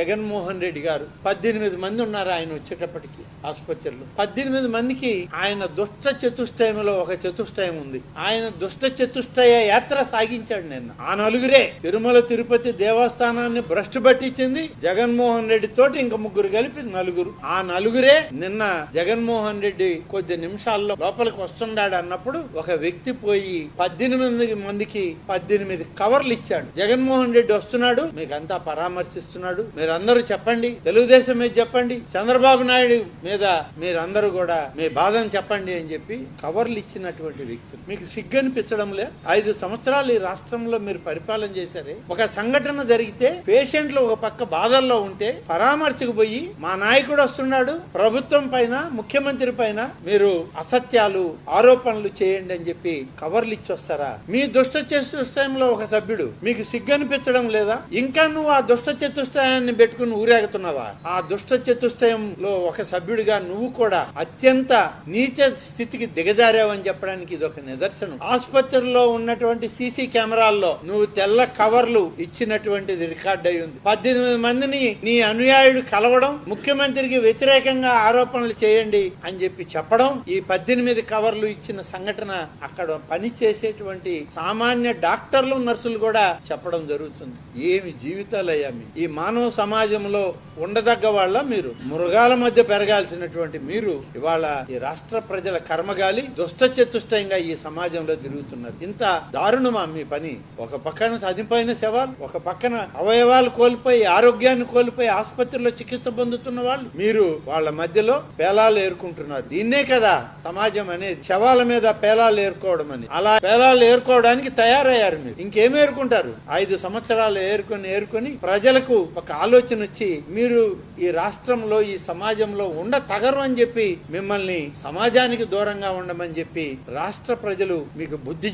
జగన్మోహన్ రెడ్డి గారు 18 మంది ఉన్నారు ఆయన వచ్చేటప్పటికి ఆసుపత్రిలో. 18 మందికి ఆయన దుష్ట చతుష్టయంలో ఒక చతుష్టయం ఉంది. ఆయన దుష్ట చతుష్టయ యాత్ర సాగించాడు నిన్న. ఆ నలుగురే తిరుమల తిరుపతి దేవస్థానాన్ని భ్రష్టు పట్టించింది జగన్మోహన్ రెడ్డి తోటి ఇంక ముగ్గురు కలిపి నలుగురు. ఆ నలుగురే నిన్న జగన్మోహన్ రెడ్డి కొద్ది నిమిషాల్లో లోపలికి వస్తున్నాడు అన్నప్పుడు ఒక వ్యక్తి పోయి 18 మందికి 18 కవర్లు ఇచ్చాడు. జగన్మోహన్ రెడ్డి వస్తున్నాడు, మీకు అంతా పరామర్శిస్తున్నాడు, మీరందరూ చెప్పండి, తెలుగుదేశం మీద చెప్పండి, చంద్రబాబు నాయుడు మీద మీరందరూ కూడా మీ బాధను చెప్పండి అని చెప్పి కవర్లు ఇచ్చినటువంటి వ్యక్తులు. మీకు సిగ్గనిపించడం లే? 5 సంవత్సరాలు ఈ రాష్ట్రంలో మీరు పరిపాలన చేశారే. ఒక సంఘటన జరిగితే పేషెంట్లు ఒక పక్క బాధల్లో ఉంటే పరామర్శకు పోయి మా నాయకుడు వస్తున్నాడు, ప్రభుత్వం పైన ముఖ్యమంత్రి పైన మీరు అసత్యాలు ఆరోపణలు చేయండి అని చెప్పి కవర్లు ఇచ్చొస్తారా? మీ దుష్ట చతుష్టయంలో ఒక సభ్యుడు, మీకు సిగ్గనిపించడం లేదా? ఇంకా నువ్వు ఆ దుష్ట చతుష్టయాన్ని పెట్టుకుని ఊరేగుతున్నావా? ఆ దుష్ట చతుష్టయంలో ఒక సభ్యుడిగా నువ్వు కూడా అత్యంత నీచ స్థితికి దిగజారావని చెప్పడానికి ఇది ఒక నిదర్శనం. ఆసుపత్రిలో ఉన్నటువంటి సీసీ కెమెరాల్లో నువ్వు తెల్ల కవర్లు ఇచ్చినటువంటిది రికార్డ్ అయి ఉంది. 18 మందిని నీ అనుయాయుడు కలవడం, ముఖ్యమంత్రికి వ్యతిరేకంగా ఆరోపణలు చేయండి అని చెప్పి చెప్పడం, ఈ 18 కవర్లు ఇచ్చిన సంఘటన అక్కడ పని చేసేటువంటి సామాన్య డాక్టర్లు నర్సులు కూడా చెప్పడం జరుగుతుంది. ఏమి జీవితాలయ్యా మీ! ఈ మానవ సమాజంలో ఉండదగ్గ వాళ్ళ మీరు? మృగాల మధ్య పెరగాల్సినటువంటి మీరు ఇవాళ ఈ రాష్ట్ర ప్రజల కర్మగాలి దుష్ట చతుష్టయంగా ఈ సమాజంలో తిరుగుతున్నారు. ఇంత దారుణమా మీ పని? ఒక పక్కన చనిపోయిన శవాలు, ఒక పక్కన అవయవాలు కోల్పోయి ఆరోగ్యాన్ని కోల్పోయి ఆసుపత్రిలో చికిత్స పొందుతున్న వాళ్ళు, మీరు వాళ్ళ మధ్యలో పేలాలు ఏరుకుంటున్నారు. దీన్నే కదా సమాజం అనేది, శవాల మీద పేలాలు ఏరుకోవడం అని. అలా పేలాలు ఏరుకోవడానికి తయారయ్యారు మీరు. ఇంకేం ఏరుకుంటారు? 5 సంవత్సరాలు ఏరుకొని ప్రజలకు ఒక ఆలోచన వచ్చి మీరు ఈ రాష్ట్రంలో ఈ సమాజంలో తగరు అని చెప్పి మిమ్మల్ని సమాజానికి దూరంగా ఉండమని చెప్పి రాష్ట్ర ప్రజలు మీకు బుద్ధి